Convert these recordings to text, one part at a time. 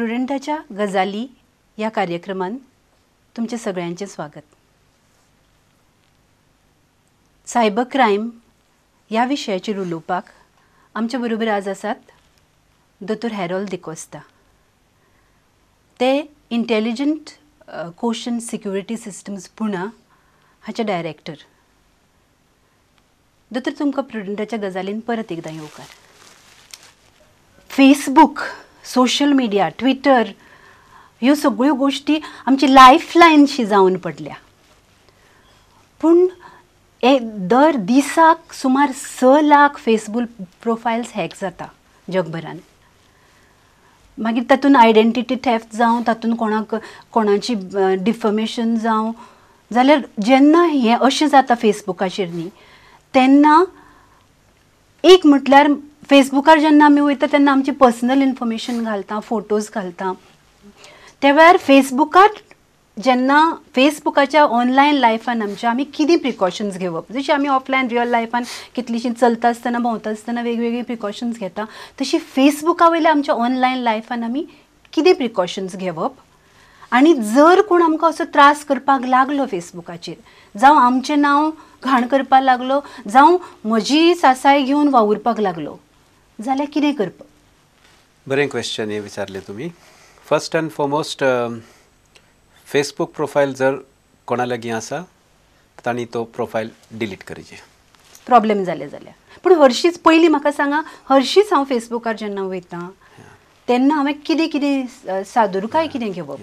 प्रुडेंटाच्या गजाली या कार्यक्रमान तुमचे सगळ्यांचे स्वागत. सायबर क्रायम या विशयाचेर उलोवपाक आमचे बरोबर आज आसात दोतोर हॅरोल्ड कोस्टा. ते intelligent quotient security systems Pune हाचे डायरेक्टर. दोतोर तुमकां प्रुडेंटाच्या गजालीन परत एकदां येवकार. फेसबुक, सोशल मिडिया, ट्विटर ह्यो सगळ्यो गोष्टी आमची लायफलायनशी जावन पडल्या. पूण दर दिसाक सुमार 6 लाख फेसबुक प्रोफायल्स हॅक जाता जगभरान. मागीर तातूंत आयडेंटिटी थेफ्ट जावं, तातूंत कोणाची डिफमेशन जावं जाल्यार जेन्ना हें अशें जाता फेसबुकाचेर न्ही, तेन्ना एक म्हटल्यार फेसबुकार जेन्ना आमी वयता तेन्ना आमची पर्सनल इन्फॉर्मेशन घालता, फोटोज घालता. त्या वेळार जेन्ना फेसबुकाच्या ऑनलायन लायफान आमी कितें प्रिकॉशन्स घेवप, जशी आमी ऑफलायन रियल लायफान कितलीशीं चलता आसतना भोंवता आसतना वेगवेगळी प्रिकॉशन्स घेता, तशी फेसबुका वयल्या आमच्या ऑनलायन लायफान आमी कितें प्रिकॉशन्स घेवप. आनी जर कोण आमकां असो त्रास करपाक लागलो फेसबुकाचेर, जावं आमचें नांव घाण करपाक लागलो, जावं म्हजी सासाय घेवन वावुरपाक लागलो, जाल्यार कितें करप? बरें क्वेश्चन हे विचारले तुम्ही. First end foremost Facebook profile जर कोणा लागीं आसा तांणी तो प्रोफायल डिलीट करचे. प्रॉब्लेम जाले जाल्यार. पूण हरशींच पयलीं म्हाका सांगा, हरशींच हांव फेसबुकार जेन्ना वयतां तेन्ना हांवें कितें कितें सादुरकाय कितें घेवप?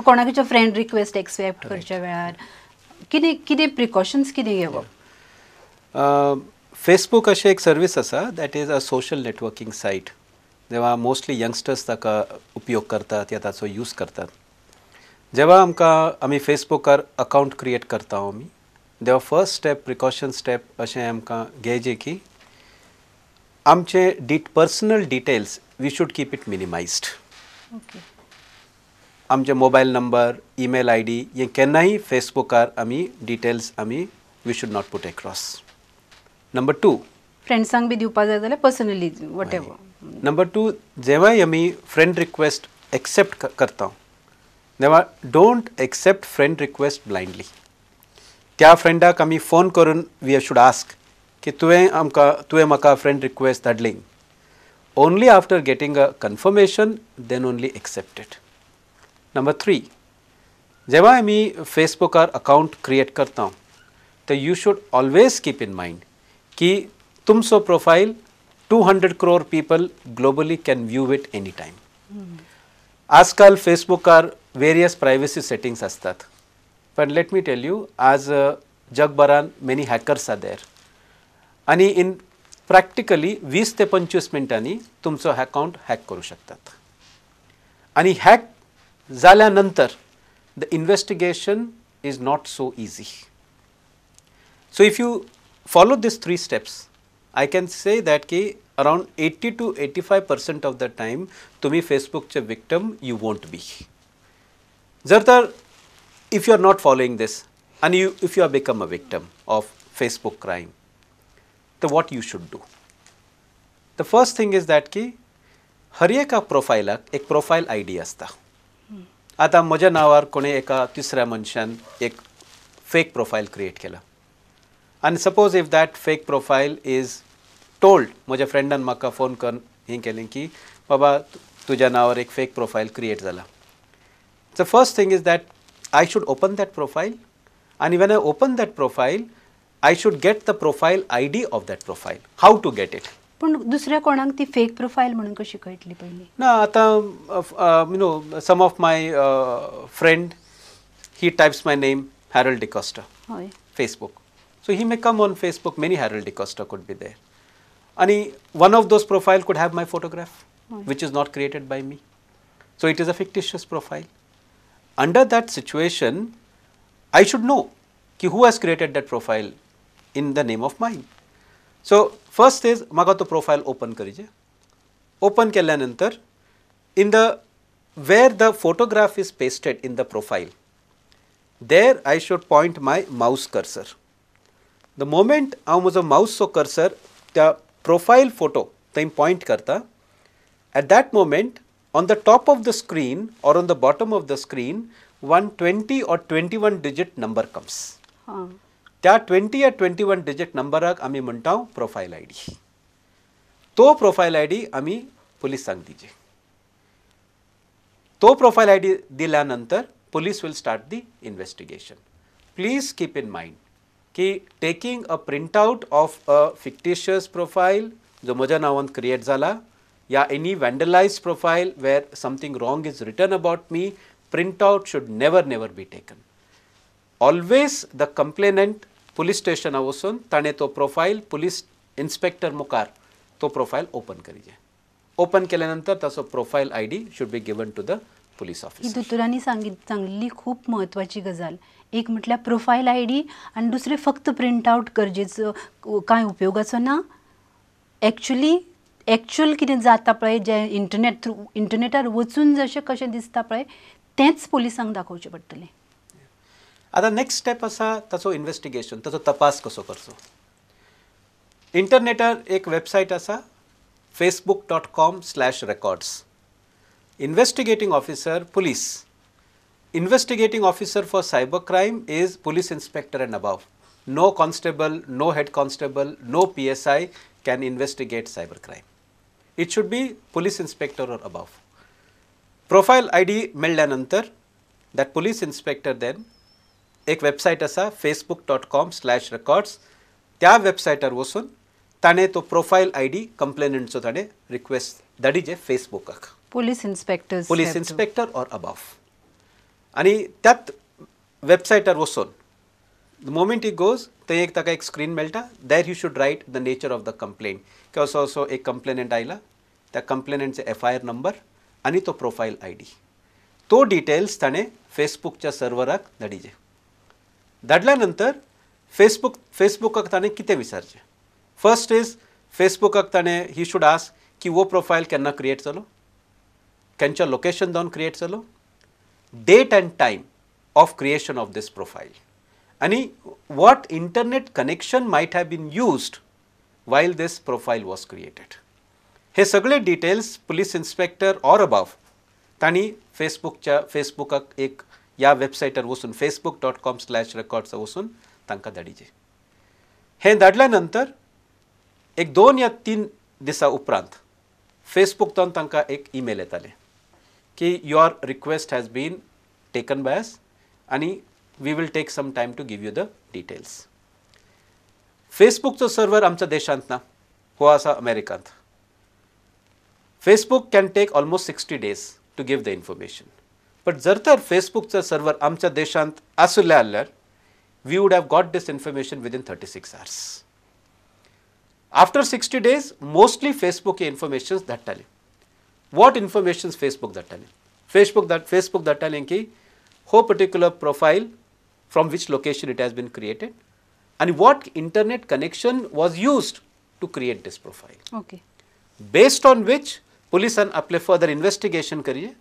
कोणाकच्या फ्रेंड रिक्वेस्ट एक्सेप्ट करच्या वेळार कितें कितें प्रिकॉशन्स कितें घेवप? फेसबुक अशें एक सर्वीस आसा that is a social networking site. जेव्हा मोस्टली यंगस्टर्स ताका उपयोग करतात या ताचो यूज करतात. जेव्हा आमी फेसबुकार अकाउंट क्रिएट करता आमी, तेव्हा फर्स्ट स्टेप प्रिकॉशन स्टेप अशें आमकां घेवचें की आमचे personal details we should keep it minimised. आमचे मोबायल नंबर, ईमेल ID हे केन्नाय फेसबुकार आमी details we should not put across. Number 2, फ्रेंड्सांक बी दिवपाक जाय जाल्यार पर्सनली वॉट एवर. नंबर 2, जेव्हाय आमी फ्रेंड रिक्वेस्ट एक्सेप्ट करता तेव्हा don't accept friend request blindly. त्या फ्रेंडाक आमी फोन करून वी शूड आस्क की तुवें म्हाका फ्रेंड रिक्वेस्ट धाडली. Only after getting a confirmation then only accept it. Number 3, जेव्हा आमी फेसबुकार अकाउंट क्रिएट करता तर you should always keep in mind की तुमचो profile 200 crore people globally can view it any time. आजकाल फेसबुकार वेरियस प्रायव्हसी सेटिंग्स असतात. पण लेट मी टेल यू, आज जगभरान मेनी हॅकर्स आर देर आणि इन प्रॅक्टिकली 20 ते 25 मिनटांनी तुमचो अकाउंट हॅक करू शकतात. आणि हॅक झाल्यानंतर the investigation is not so easy. So if you follow this 3 steps, I can say that की around 80 to 85% of the time तुम्ही फेसबुकचे विक्टिम you won't be. जर तर if you are not following this and if you have become a victim of Facebook crime, then what you should do? The first thing is that की हर एका प्रोफायलाक एक profile ID असता. आता म्हज्या नावार कोणी एका तिसऱ्या मनशान एक फेक प्रोफाईल क्रिएट केला. And suppose if that fake profile is told, माझ्या फ्रेंडान म्हाका फोन करून हें केलें की बाबा तुज्या नावार एक फेक प्रोफाईल क्रिएट जाला. The first thing is that I should open that profile, and when I open that profile, I should get the profile ID of that profile. How to get it? पण दुसऱ्या कोणाक ती fake profile म्हणून कशी कळटली पयली? ना, आता some of my friend, he types my name Harold Costa, Facebook. So he may come on Facebook, many Harold Costa could be there. And one of those profile could have my photograph, which is not created by me. So it is a fictitious profile. Under that situation, I should know ki who has created that profile in the name of mine. So first is म्हाका तो profile open करीचे. Open केल्यानंतर in the where the photograph is pasted in the profile, there I should point my mouse cursor. The moment हांव म्हजो माउसचो cursor त्या profile photo थंय point करता, at that moment on the top of the screen or on the bottom of the screen one 20 or 21 digit number comes. त्या 20 or 21 digit नंबराक आमी म्हणटा profile ID. तो प्रोफाइल आयडी आमी पुलिसांक दिजे. तो प्रोफाइल आयडी दिल्यानंतर police will start the investigation. Please keep in mind कि taking a printout of a fictitious profile जो म्हज्या नांवान create जाला या any vandalized profile where something wrong is written about me, printout should never be taken. Always the complainant police station वचून ताणे तो profile police inspector मुखार तो profile open करीजे. Open केल्यानंतर ताचो profile ID should be given to the police officer. ही दोतोरांनी सांगितली खूप महत्वाची गजाल. एक म्हटल्यार प्रोफाइल आयडी आणि दुसरे फक्त प्रिंट आउट गरजेचो काय उपयोगाचो ना. एक्चुअल कितें जाता पळय जे इंटरनेटार वचून जशें कशें दिसता पळय तेंच पुलिसांक दाखोवचें पडटलें. आता नेक्स्ट स्टेप आसा ताचो इन्वेस्टिगेशन, ताचो तपास कसो करचो. इंटरनेटार एक वेबसायट आसा facebook.com/records. Investigating officer police. Investigating officer for cybercrime is police inspector and above. No constable, no head constable, no PSI can investigate cybercrime. It should be police inspector or above. Profile ID मेळ्ळ्यानंतर that police inspector then एक website आसा facebook.com/records. त्या वेबसायटार वचून ताणे तो profile ID कंप्लेनंटचो ताणे request धाडिजे फेसबुकाक. police inspector or above. आणि त्यात वेबसायटार वचून the moment he goes थंय ताका एक स्क्रीन मेळटा. there he should write the nature of the complaint. की असो एक कंप्लेनंट आयला, त्या कंप्लेनंटचे FIR नंबर आणि तो प्रोफाइल आयडी. तो डिटेल्स ताणे फेसबुकच्या सर्वराक धाडिजे. धाडल्यानंतर फेसबुकाक ताणे कितें विचारचें. फर्स्ट इज फेसबुकाक ताणे ही शुड आस्क की वो प्रोफाइल केन्ना क्रिएट जालो, खंयच्या लोकेशन जावन क्रिएट जालो, date and time of creation of this profile आणि what internet connection might have been used while this profile was created. हे सगळे details police inspector or above तांणी फेसबुकाक एक ह्या वेबसायटार वचून facebook.com/records वचून तांकां धाडिचे. हे धाडल्यानंतर एक 2 या 3 दिसा उपरांत फेसबुकतून तांकां एक ईमेल येताले की your request has been taken by us आणि we will take some time to give you the details. फेसबुकचो सर्वर आमच्या देशांत ना, हो आसा अमेरिकांत. Facebook can take almost 60 days to give the information. But जर तर फेसबुकचो सर्वर आमच्या देशांत आसल्यार we would have got this information within 36 hours. After 60 days mostly Facebook हे इन्फॉर्मेशन्स धाडटाले. वॉट इन्फॉर्मेशन्स फेसबुक धाडटाले. फेसबुक धाडटाले की हो particular profile from which location it has been created and what internet connection was used to create this profile. Okay. Based on which policean आपले further investigation करिये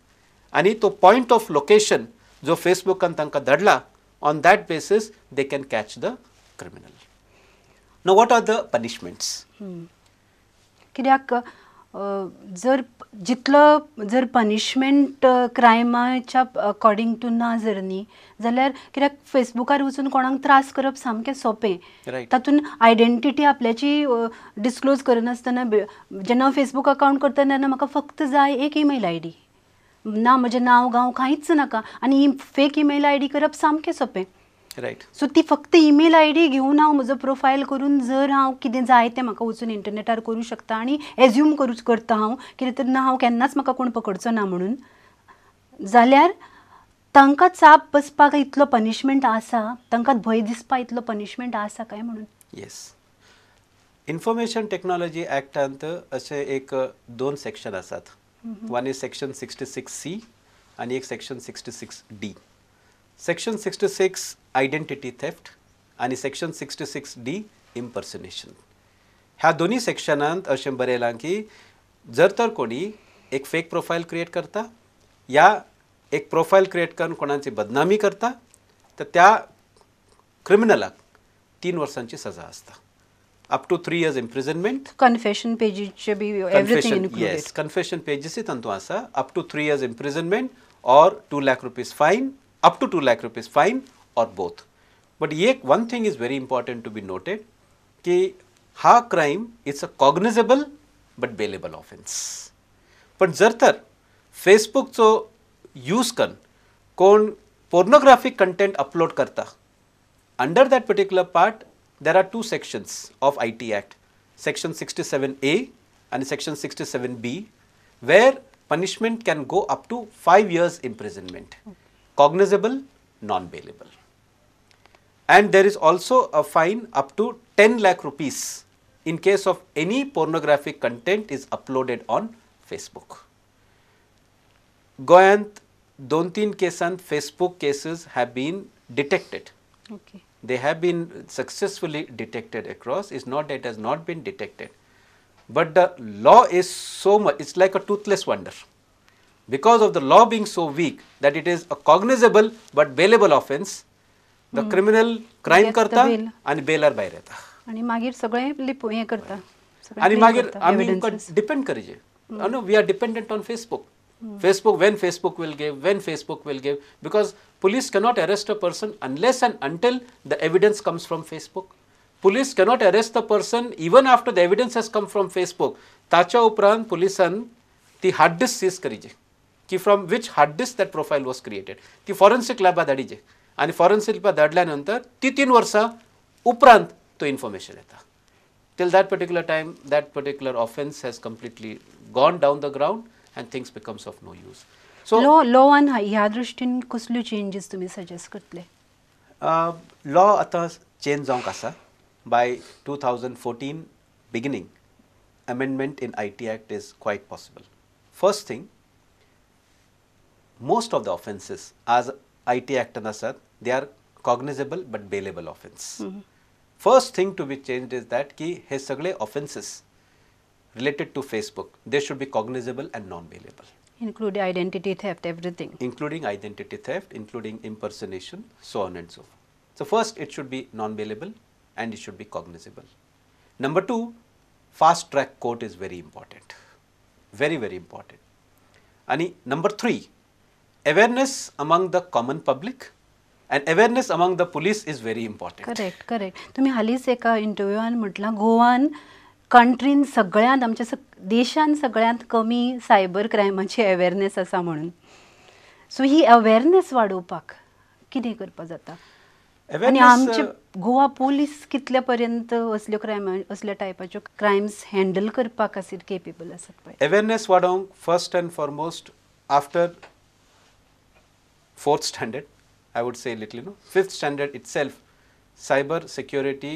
आणि तो point of location जो फेसबुकान तांकां धाडला on that basis they can catch the criminal. Now what are the punishments? कित्याक जर punishment क्रायमाच्या according to ना जर न्ही जाल्यार कित्याक फेसबुकार वचून कोणाक त्रास करप सामकें सोंपें. तातून आयडेंटिटी आपल्याची डिस्क्लोज करनासतना जेन्ना हांव फेसबूक अकावंट करता तेन्ना म्हाका फक्त जाय एक ईमेल आयडी, ना म्हजें नांव गांव कांयच नाका आनी फेक ईमेल आयडी करप सामकें सोंपें. रायट. सो ती फक्त ईमेल आयडी घेवन हांव म्हजो प्रोफायल करून जर हांव कितें जाय तें म्हाका वचून इंटरनेटार करूं शकता आनी एज्यूम करता हांव कितें तर ना हांव केन्नाच म्हाका कोण पकडचो ना म्हणून, जाल्यार तांकां चाप बसपाक इतलो पनिशमेंट आसा, तांकां भंय दिसपा इतलो पनिशमेंट आसा काय म्हणून. येस. इन्फॉर्मेशन टेक्नॉलॉजी ॲक्टांत अशे एक 2 सेक्शन आसात. वन इज सेक्शन 66C आणि एक section 66D. Section 66 identity theft आणि सेक्शन 66D इम्पर्सनेशन. ह्या दोन्ही सेक्शनांत अशें बरयलां की जर तर कोणी एक फेक प्रोफाइल क्रिएट करता या एक प्रोफाइल क्रिएट करून कोणाची बदनामी करता तर त्या क्रिमिनलाक 3 वर्सांची सजा आसता. up to 3 years imprisonment. Confession pages be everything included. Yes, confession pages it tantu asa up to 3 years imprisonment or 2 lakh rupees fine, up to 2 lakh rupees fine or both. But one thing is very important to be noted ki ha crime it's a cognizable but bailable offense. पण जर तर फेसबुकचो use करून कोण pornographic content upload करता, under that particular part there are two sections of IT Act, section 67A and section 67B, where punishment can go up to 5 years imprisonment, cognizable, non-bailable. And there is also a fine up to 10 lakh rupees in case of any pornographic content is uploaded on Facebook. गोंयांत 2-3 केसान Facebook cases have been detected. Okay. They have been successfully detected across. It's not that it has not been detected. But the law is so much, it's like a toothless wonder. Because of the law being so weak that it is a cognizable but bailable offense, the criminal crime करता आणि बेलार भायर येता. आणि मागीर सगळे हे करता. आणि मागीर आमी depend करीजे. No, we are dependent on Facebook. When Facebook will give, because police cannot arrest a person unless and until the evidence comes from Facebook. Police cannot arrest the person even after the evidence has come from Facebook. ताच्या उपरांत पुलिसान ती hard disk seize करीजे की from which hard disk that profile was created. ती forensic lab धाडीजे आणि forensic lab धाडल्या नंतर ती 3 वर्सां उपरांत तो information येता. Till that particular time, that particular offense has completely gone down the ground and things becomes of no use. So law and ह्या दृष्टीन कसल्यो चेंजेस तुम्ही सजेस्ट करतले? law आता change जावंक आसा. By 2014 beginning, amendment in IT Act is quite possible. First thing, most of the offences as IT Act asat, they are cognizable but bailable offense. First thing to be changed is that ki he sagle offences related to Facebook, they should be cognizable and non-bailable. Include identity theft, everything. Including identity theft, including impersonation, so on and so forth. So first it should be non-bailable and it should be cognizable. Number 2, fast track court is very important. Very, very important. And number 3, awareness among the common public and awareness among the police is very important. Correct. तुम्ही हालीच एका इंटरव्यूआन म्हटलां गोवान कंट्रीन सगळ्यांत आमच्या देशान सगळ्यांत कमी cyber क्रायमाची awareness आसा म्हणून. सो ही अवेरनेस वाडोवपाक कितें करपा जाता? आनी आमचे गोवा पुलीस कितल्या पर्यंत असल्यो क्रायम असल्या टायपाच्यो क्रायम्स हँडल करपाक आसीत केपेबल आसात पळय? अवेरनेस वाडोवंक first end foremost after 4th standard, I would say little, 5th standard itself, cyber security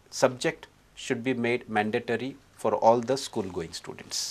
subject should be made mandatory for all the school going students.